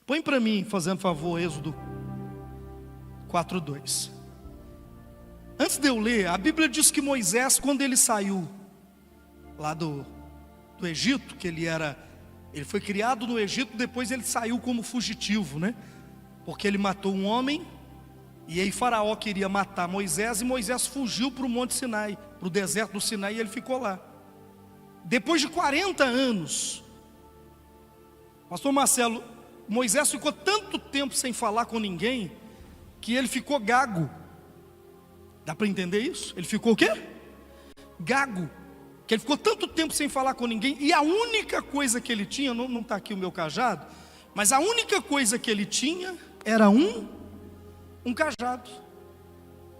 Põe para mim, fazendo favor, Êxodo 4:2. Antes de eu ler, a Bíblia diz que Moisés, quando ele saiu lá do Egito, que ele foi criado no Egito, depois ele saiu como fugitivo, né? Porque ele matou um homem, e aí Faraó queria matar Moisés, e Moisés fugiu para o Monte Sinai, para o deserto do Sinai, e ele ficou lá. Depois de 40 anos, pastor Marcelo, Moisés ficou tanto tempo sem falar com ninguém, que ele ficou gago. Dá para entender isso? Ele ficou o quê? Gago. Que ele ficou tanto tempo sem falar com ninguém, e a única coisa que ele tinha, não está aqui o meu cajado, mas a única coisa que ele tinha era um cajado.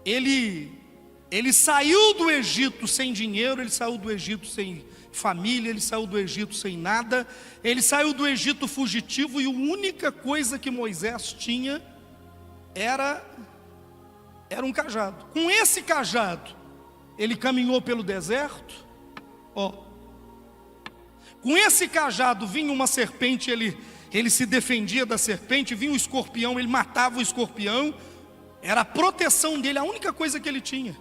Ele saiu do Egito sem dinheiro, ele saiu do Egito sem família, ele saiu do Egito sem nada, ele saiu do Egito fugitivo, e a única coisa que Moisés tinha era um cajado. Com esse cajado, ele caminhou pelo deserto. Com esse cajado vinha uma serpente, ele se defendia da serpente, vinha um escorpião, ele matava o escorpião, era a proteção dele, a única coisa que ele tinha.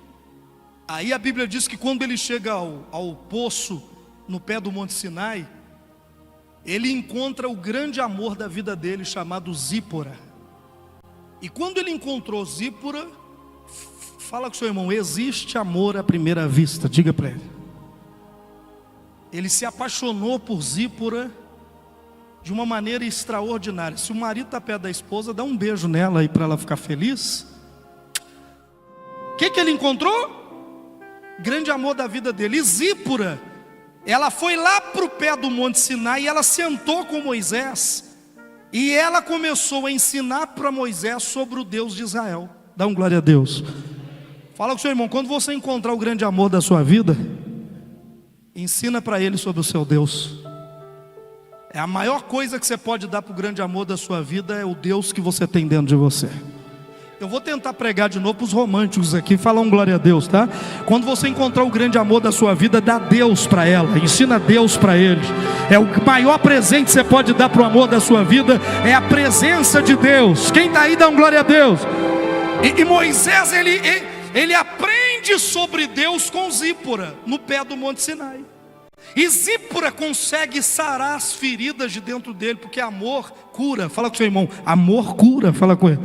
Aí a Bíblia diz que quando ele chega ao poço, no pé do Monte Sinai, ele encontra o grande amor da vida dele, chamado Zípora. E quando ele encontrou Zípora, fala com seu irmão, existe amor à primeira vista, diga para ele. Ele se apaixonou por Zípora de uma maneira extraordinária. Se o marido está perto da esposa, dá um beijo nela aí para ela ficar feliz. O que ele encontrou? Grande amor da vida dele. E Zípora, ela foi lá para o pé do Monte Sinai, e ela sentou com Moisés, e ela começou a ensinar para Moisés sobre o Deus de Israel. Dá um glória a Deus. Fala com o seu irmão, quando você encontrar o grande amor da sua vida, ensina para ele sobre o seu Deus. É a maior coisa que você pode dar para o grande amor da sua vida, é o Deus que você tem dentro de você. Eu vou tentar pregar de novo para os românticos aqui, falar um glória a Deus, tá? Quando você encontrar o grande amor da sua vida, dá Deus para ela, ensina Deus para ele. É o maior presente que você pode dar para o amor da sua vida, é a presença de Deus. Quem está aí, dá um glória a Deus. E Moisés, ele aprende sobre Deus com Zípora, no pé do Monte Sinai. E Zípora consegue sarar as feridas de dentro dele, porque amor cura. Fala com o seu irmão, amor cura, fala com ele.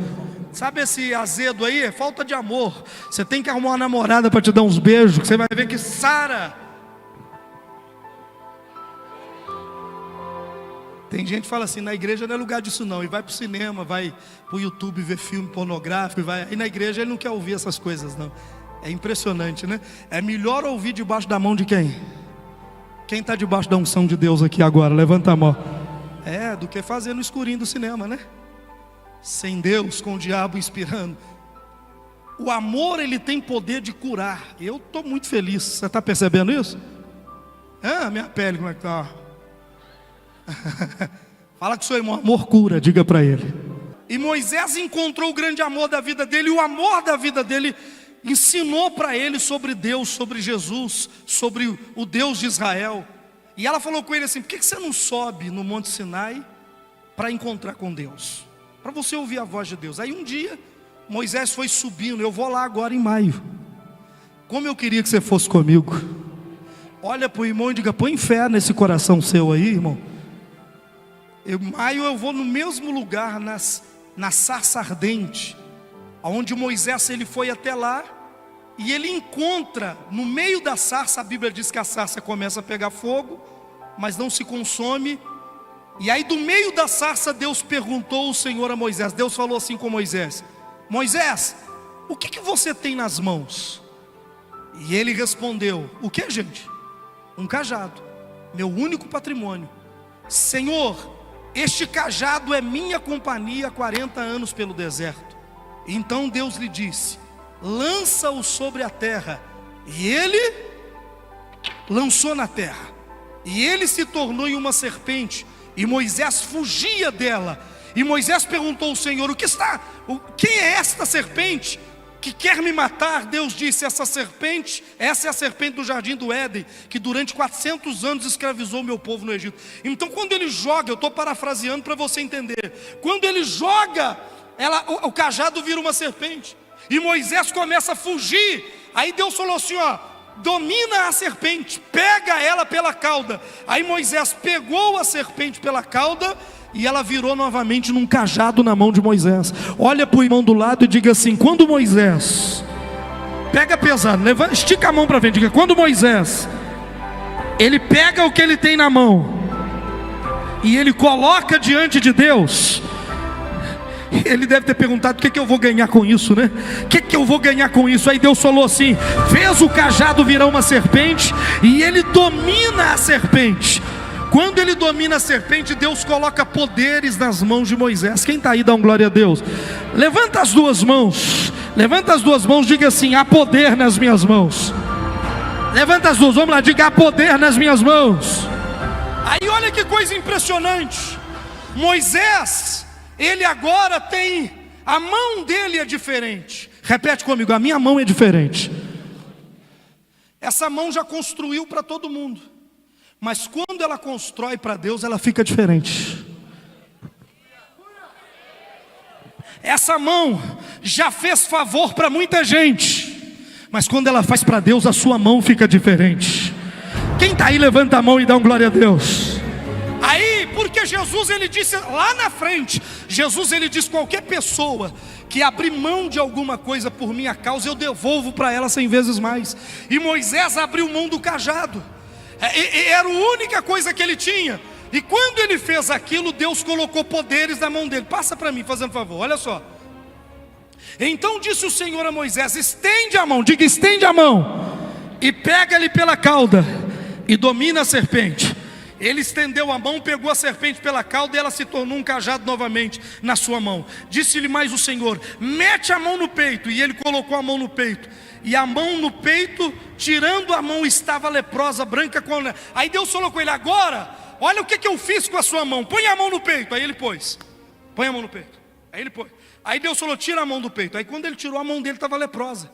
Sabe esse azedo aí? É falta de amor. Você tem que arrumar uma namorada para te dar uns beijos, que você vai ver que sara. Tem gente que fala assim, na igreja não é lugar disso não. E vai para o cinema, vai para o YouTube ver filme pornográfico, e na igreja ele não quer ouvir essas coisas não. É impressionante, né? É melhor ouvir debaixo da mão de quem? Quem está debaixo da unção de Deus aqui agora? Levanta a mão. Do que fazer no escurinho do cinema, né? Sem Deus, com o diabo inspirando. O amor, ele tem poder de curar. Eu estou muito feliz. Você está percebendo isso? Minha pele, como é que está? Fala com o seu irmão, amor cura, diga para ele. E Moisés encontrou o grande amor da vida dele. E o amor da vida dele ensinou para ele sobre Deus, sobre Jesus, sobre o Deus de Israel. E ela falou com ele assim, por que você não sobe no Monte Sinai para encontrar com Deus? Para você ouvir a voz de Deus. Aí um dia, Moisés foi subindo. Eu vou lá agora em maio. Como eu queria que você fosse comigo. Olha para o irmão e diga, põe fé nesse coração seu aí, irmão. Em maio eu vou no mesmo lugar, na sarça ardente, onde Moisés ele foi até lá. E ele encontra, no meio da sarça, a Bíblia diz que a sarça começa a pegar fogo, mas não se consome. E aí do meio da sarça Deus perguntou o Senhor a Moisés. Deus falou assim com Moisés, Moisés, o que você tem nas mãos? E ele respondeu, o que gente? Um cajado, meu único patrimônio. Senhor, este cajado é minha companhia há 40 anos pelo deserto. Então Deus lhe disse, lança-o sobre a terra. E ele lançou na terra, e ele se tornou em uma serpente, e Moisés fugia dela. E Moisés perguntou ao Senhor, quem é esta serpente? que quer me matar, Deus disse, essa é a serpente do jardim do Éden, que durante 400 anos escravizou o meu povo no Egito. Então quando ele joga, eu estou parafraseando para você entender, quando ele joga, o cajado vira uma serpente, e Moisés começa a fugir. Aí Deus falou assim, ó, domina a serpente, pega ela pela cauda. Aí Moisés pegou a serpente pela cauda, e ela virou novamente num cajado na mão de Moisés. Olha para o irmão do lado e diga assim: quando Moisés, pega pesado, estica a mão para frente, diga, quando Moisés, ele pega o que ele tem na mão, e ele coloca diante de Deus, ele deve ter perguntado: o que eu vou ganhar com isso, né? O que eu vou ganhar com isso? Aí Deus falou assim: fez o cajado virar uma serpente, e ele domina a serpente. Quando ele domina a serpente, Deus coloca poderes nas mãos de Moisés. Quem está aí, dá um glória a Deus. Levanta as duas mãos, diga assim: há poder nas minhas mãos. Levanta as duas, vamos lá, diga: há poder nas minhas mãos. Aí olha que coisa impressionante. Moisés, ele agora tem, a mão dele é diferente. Repete comigo: a minha mão é diferente. Essa mão já construiu para todo mundo, mas quando ela constrói para Deus, ela fica diferente. Essa mão já fez favor para muita gente, mas quando ela faz para Deus, a sua mão fica diferente. Quem está aí, levanta a mão e dá um glória a Deus. Aí, porque Jesus, ele disse lá na frente, Jesus, ele diz: qualquer pessoa que abrir mão de alguma coisa por minha causa, eu devolvo para ela 100 vezes mais. E Moisés abriu mão do cajado, era a única coisa que ele tinha. E quando ele fez aquilo, Deus colocou poderes na mão dele. Passa para mim, fazendo favor, olha só. Então disse o Senhor a Moisés: estende a mão, diga: estende a mão, e pega-lhe pela cauda, e domina a serpente. Ele estendeu a mão, pegou a serpente pela cauda, e ela se tornou um cajado novamente na sua mão. Disse-lhe mais o Senhor: mete a mão no peito. E ele colocou a mão no peito, e a mão no peito, tirando a mão, estava leprosa, branca como... Aí Deus falou com ele: agora, olha o que eu fiz com a sua mão, põe a mão no peito. Aí ele pôs, põe a mão no peito. Aí ele pôs. Aí Deus falou: tira a mão do peito. Aí quando ele tirou, a mão dele estava leprosa,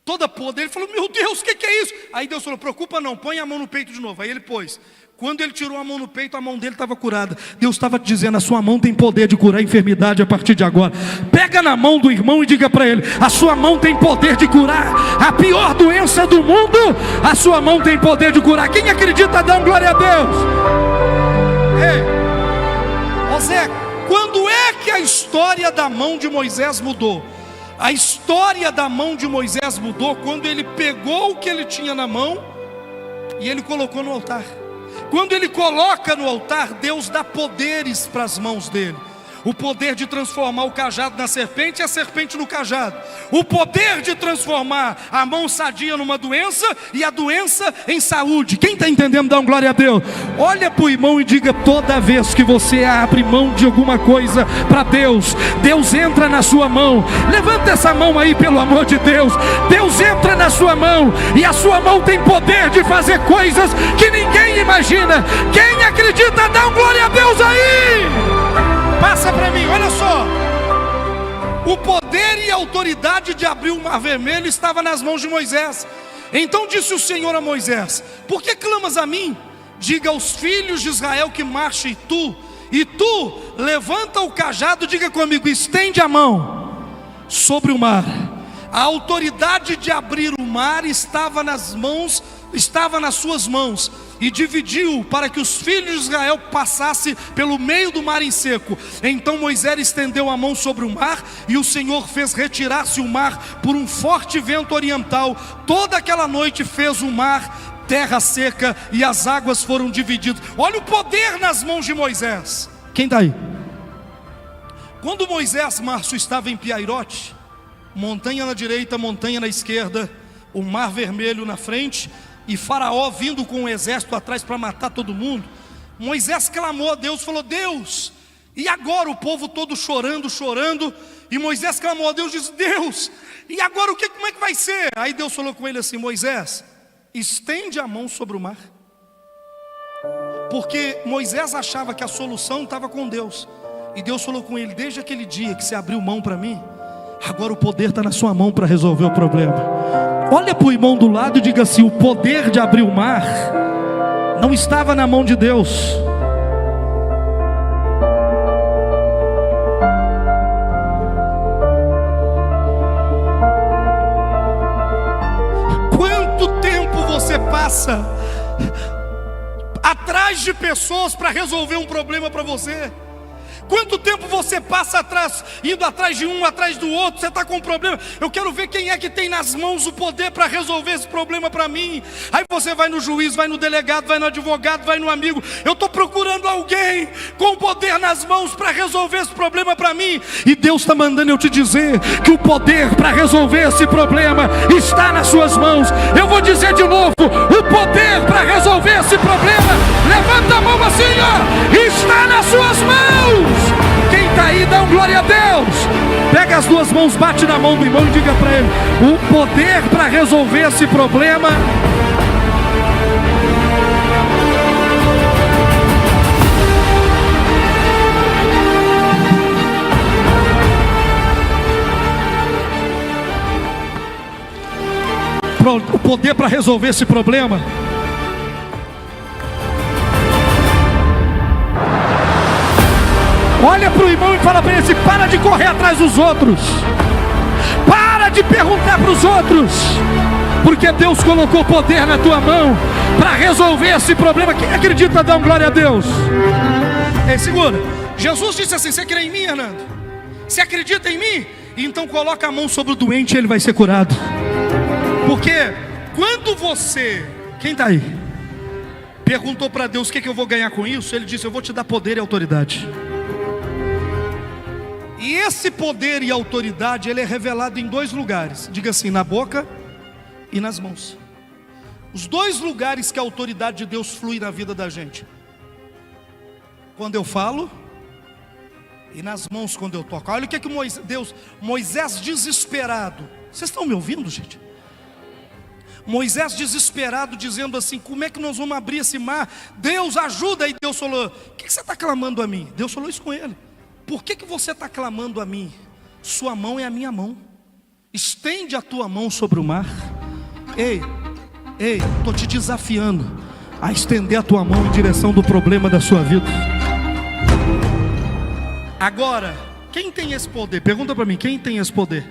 toda podre. Ele falou: meu Deus, o que é isso? Aí Deus falou: preocupa não, põe a mão no peito de novo. Aí ele pôs. Quando ele tirou a mão no peito, a mão dele estava curada. Deus estava te dizendo: a sua mão tem poder de curar a enfermidade a partir de agora. Pega na mão do irmão e diga para ele: a sua mão tem poder de curar a pior doença do mundo. A sua mão tem poder de curar. Quem acredita, dá um glória a Deus. Ei, José, quando é que a história da mão de Moisés mudou? A história da mão de Moisés mudou quando ele pegou o que ele tinha na mão e ele colocou no altar. Quando ele coloca no altar, Deus dá poderes para as mãos dele. O poder de transformar o cajado na serpente e a serpente no cajado. O poder de transformar a mão sadia numa doença e a doença em saúde. Quem está entendendo, dá um glória a Deus. Olha para o irmão e diga: toda vez que você abre mão de alguma coisa para Deus, Deus entra na sua mão. Levanta essa mão aí, pelo amor de Deus. Deus entra na sua mão, e a sua mão tem poder de fazer coisas que ninguém imagina. Quem acredita, dá um glória a Deus aí. Passa para mim, olha só. O poder e a autoridade de abrir o mar vermelho estava nas mãos de Moisés. Então disse o Senhor a Moisés: por que clamas a mim? Diga aos filhos de Israel que marchem, e tu levanta o cajado, diga comigo: estende a mão sobre o mar. A autoridade de abrir o mar estava nas suas mãos, e dividiu para que os filhos de Israel passassem pelo meio do mar em seco. Então Moisés estendeu a mão sobre o mar, e o Senhor fez retirar-se o mar por um forte vento oriental. Toda aquela noite fez o mar terra seca, e as águas foram divididas. Olha o poder nas mãos de Moisés. Quem está aí? Quando Moisés, Márcio, estava em Piairote, montanha na direita, montanha na esquerda, o mar vermelho na frente, e Faraó vindo com um exército atrás para matar todo mundo, Moisés clamou a Deus, falou: Deus, e agora? O povo todo chorando, e Moisés clamou a Deus, disse: Deus, e agora como é que vai ser? Aí Deus falou com ele assim: Moisés, estende a mão sobre o mar. Porque Moisés achava que a solução estava com Deus, e Deus falou com ele: desde aquele dia que você abriu mão para mim, Agora o poder está na sua mão para resolver o problema. Olha para o irmão do lado e diga assim: o poder de abrir o mar não estava na mão de Deus. Quanto tempo você passa atrás de pessoas para resolver um problema para você? Quanto tempo você passa atrás, indo atrás de um, atrás do outro? Você está com um problema, eu quero ver quem é que tem nas mãos o poder para resolver esse problema para mim. Aí você vai no juiz, vai no delegado, vai no advogado, vai no amigo. Eu estou procurando alguém com poder nas mãos para resolver esse problema para mim. E Deus está mandando eu te dizer que o poder para resolver esse problema está nas suas mãos. Eu vou dizer de novo: o poder para resolver esse problema, levanta a mão assim, ó, está nas suas mãos. Quem está aí, dá um glória a Deus. Pega as duas mãos, bate na mão do irmão e diga para ele: o poder para resolver esse problema o poder para resolver esse problema olha para o irmão e fala para ele assim: para de correr atrás dos outros, para de perguntar para os outros, porque Deus colocou poder na tua mão para resolver esse problema. Quem acredita, dá um glória a Deus. Ei, segura. Jesus disse assim: você crê em mim, Hernando? Você acredita em mim? Então coloca a mão sobre o doente e ele vai ser curado. Porque quando você, quem está aí, perguntou para Deus: o que eu vou ganhar com isso? Ele disse: eu vou te dar poder e autoridade. E esse poder e autoridade, ele é revelado em dois lugares. Diga assim: na boca e nas mãos. Os dois lugares que a autoridade de Deus flui na vida da gente: quando eu falo, e nas mãos quando eu toco. Olha o que Moisés desesperado. Vocês estão me ouvindo, gente? Moisés desesperado, dizendo assim: como é que nós vamos abrir esse mar? Deus ajuda. E Deus falou: o que você está clamando a mim? Deus falou isso com ele: por que você está clamando a mim? Sua mão é a minha mão, estende a tua mão sobre o mar. Ei, estou te desafiando a estender a tua mão em direção do problema da sua vida. Agora, quem tem esse poder? Pergunta para mim: quem tem esse poder?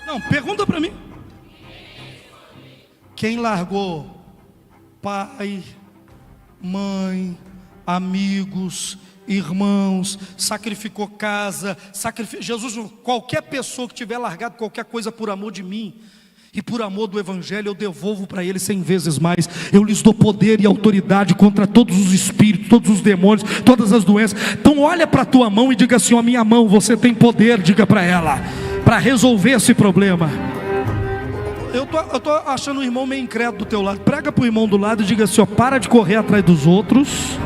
Não, pergunta para mim. Quem largou pai, mãe, amigos, irmãos, sacrificou casa, Jesus, qualquer pessoa que tiver largado qualquer coisa por amor de mim e por amor do evangelho, eu devolvo para ele 100 vezes mais. Eu lhes dou poder e autoridade contra todos os espíritos, todos os demônios, todas as doenças. Então olha para a tua mão e diga assim: ó, minha mão, você tem poder, diga para ela, para resolver esse problema. Eu tô achando o irmão meio incrédulo do teu lado. Prega para o irmão do lado e diga assim: ó, para de correr atrás dos outros,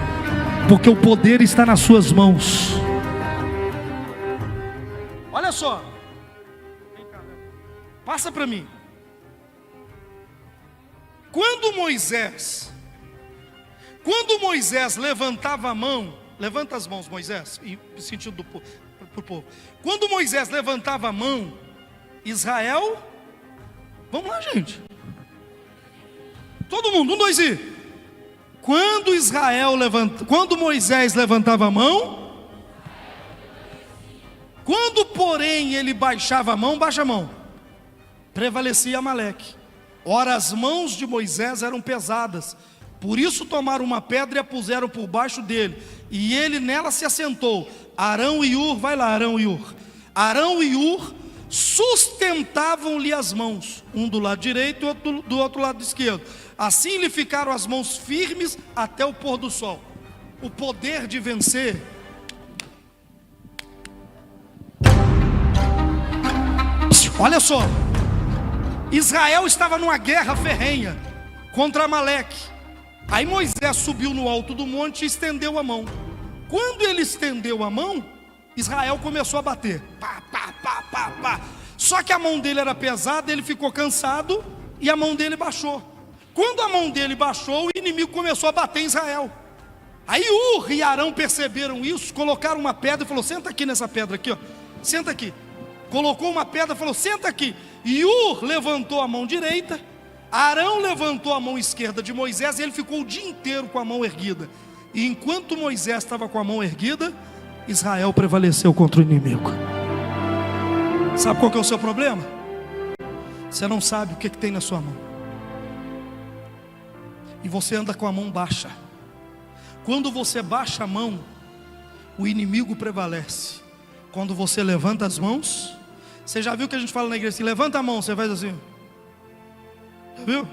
porque o poder está nas suas mãos. Olha só, passa para mim. Quando Moisés levantava a mão, levanta as mãos, Moisés, e sentido do povo. Quando Moisés levantava a mão, Israel, vamos lá, gente, todo mundo, 1, 2 e quando Moisés levantava a mão, quando porém ele baixava a mão, baixa a mão, prevalecia Amaleque. Ora, as mãos de Moisés eram pesadas, por isso tomaram uma pedra e a puseram por baixo dele, e ele nela se assentou. Arão e Ur, vai lá, Arão e Ur sustentavam-lhe as mãos, um do lado direito e outro do outro lado esquerdo. Assim lhe ficaram as mãos firmes até o pôr do sol. O poder de vencer. Olha só, Israel estava numa guerra ferrenha contra Amaleque. Aí Moisés subiu no alto do monte e estendeu a mão. Quando ele estendeu a mão, Israel começou a bater. Pá, pá, pá, pá, pá. Só que a mão dele era pesada, ele ficou cansado e a mão dele baixou. Quando a mão dele baixou, o inimigo começou a bater em Israel. Aí Ur e Arão perceberam isso, colocaram uma pedra e falou: senta aqui nessa pedra aqui, ó. Senta aqui. Colocou uma pedra e falou: senta aqui. E Ur levantou a mão direita, Arão levantou a mão esquerda de Moisés, e ele ficou o dia inteiro com a mão erguida. E enquanto Moisés estava com a mão erguida, Israel prevaleceu contra o inimigo. Sabe qual que é o seu problema? Você não sabe o que tem na sua mão. E você anda com a mão baixa. Quando você baixa a mão, o inimigo prevalece. Quando você levanta as mãos, você já viu que a gente fala na igreja assim: levanta a mão, você faz assim. Já viu?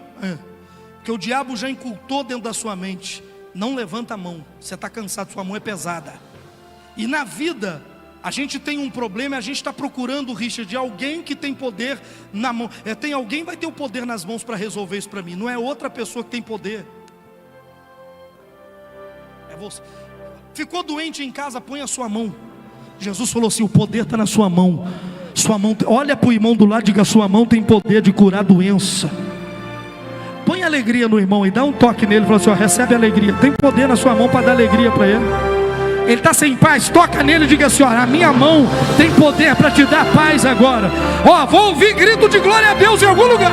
Porque o diabo já incultou dentro da sua mente: não levanta a mão, você está cansado, sua mão é pesada. E na vida, a gente tem um problema, a gente está procurando, Richard, de alguém que tem poder na mão. Tem alguém que vai ter o poder nas mãos para resolver isso para mim. Não é outra pessoa que tem poder. É você. Ficou doente em casa, põe a sua mão. Jesus falou assim: o poder está na sua mão. Sua mão, olha para o irmão do lado e diga: sua mão tem poder de curar doença. Põe alegria no irmão e dá um toque nele. Fala assim: ó, recebe alegria. Tem poder na sua mão para dar alegria para ele. Ele está sem paz, toca nele e diga assim: ó, a minha mão tem poder para te dar paz agora. Ó, vou ouvir grito de glória a Deus em algum lugar.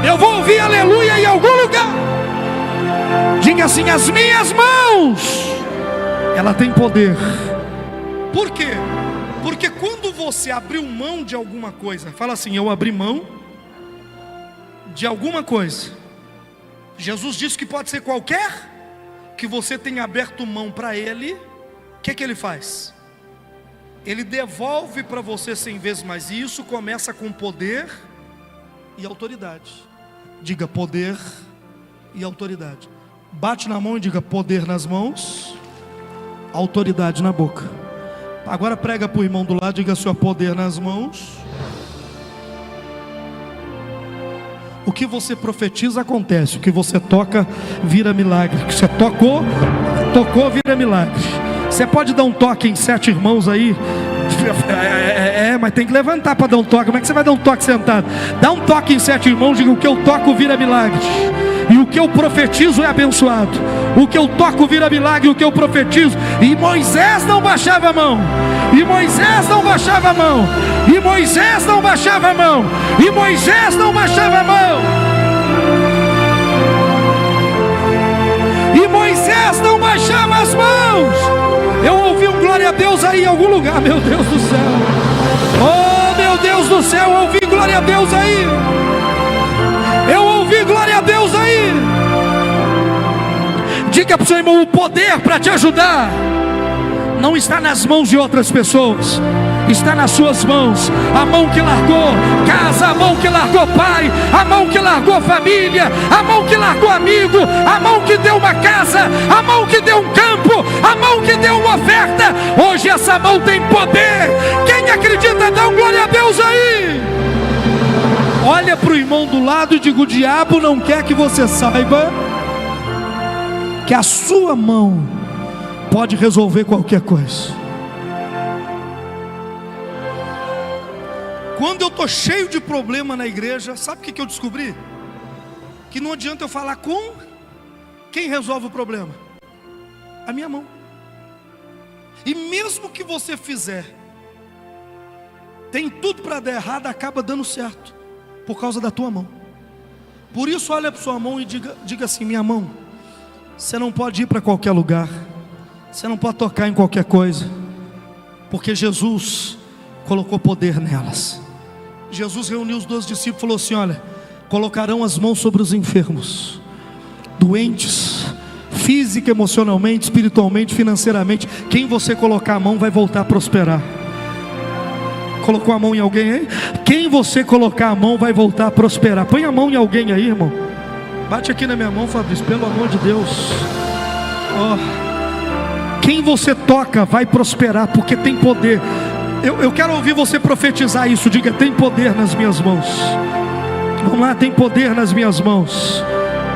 Eu vou ouvir aleluia em algum lugar. Diga assim: as minhas mãos, ela tem poder. Por quê? Porque quando você abriu mão de alguma coisa, fala assim: eu abri mão de alguma coisa. Jesus disse que pode ser qualquer que você tenha aberto mão para Ele. O que Ele faz? Ele devolve para você 100 vezes mais. E isso começa com poder e autoridade. Diga: poder e autoridade. Bate na mão e diga: poder nas mãos, autoridade na boca. Agora prega para o irmão do lado, diga assim: ó, poder nas mãos. O que você profetiza acontece. O que você toca vira milagre. O que você tocou vira milagre. Você pode dar um toque em 7 irmãos aí? Mas tem que levantar para dar um toque. Como é que você vai dar um toque sentado? Dá um toque em 7 irmãos, diga: o que eu toco vira milagre. E o que eu profetizo é abençoado. O que eu toco vira milagre, o que eu profetizo. E Moisés não baixava a mão. E Moisés não baixava a mão. E Moisés não baixava a mão. E Moisés não baixava a mão. E Moisés não baixava as mãos. Eu ouvi um glória a Deus aí em algum lugar. Meu Deus do céu. Oh, meu Deus do céu, eu ouvi glória a Deus aí. Eu ouvi glória a Deus aí. Diga para o seu irmão: o poder para te ajudar não está nas mãos de outras pessoas, está nas suas mãos. A mão que largou casa, a mão que largou pai, a mão que largou família, a mão que largou amigo, a mão que deu uma casa, a mão que deu um campo, a mão que deu uma oferta. Hoje essa mão tem poder. Quem acredita, dá um glória a Deus aí. Olha para o irmão do lado e diga: o diabo não quer que você saiba que a sua mão pode resolver qualquer coisa. Quando eu estou cheio de problema na igreja, sabe o que eu descobri? Que não adianta eu falar com quem resolve o problema. A minha mão. E mesmo que você fizer, tem tudo para dar errado, acaba dando certo, por causa da tua mão. Por isso olha para sua mão e diga assim: minha mão, você não pode ir para qualquer lugar, você não pode tocar em qualquer coisa, porque Jesus colocou poder nelas. Jesus reuniu os 12 discípulos e falou assim: olha, colocarão as mãos sobre os enfermos, doentes, física, emocionalmente, espiritualmente, financeiramente. Quem você colocar a mão vai voltar a prosperar. Colocou a mão em alguém aí? Quem você colocar a mão vai voltar a prosperar. Põe a mão em alguém aí, irmão. Bate aqui na minha mão, Fabrício, pelo amor de Deus. Quem você toca vai prosperar, porque tem poder. Eu quero ouvir você profetizar isso. Diga: tem poder nas minhas mãos. Vamos lá: tem poder nas minhas mãos.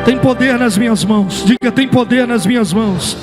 Tem poder nas minhas mãos. Diga: tem poder nas minhas mãos.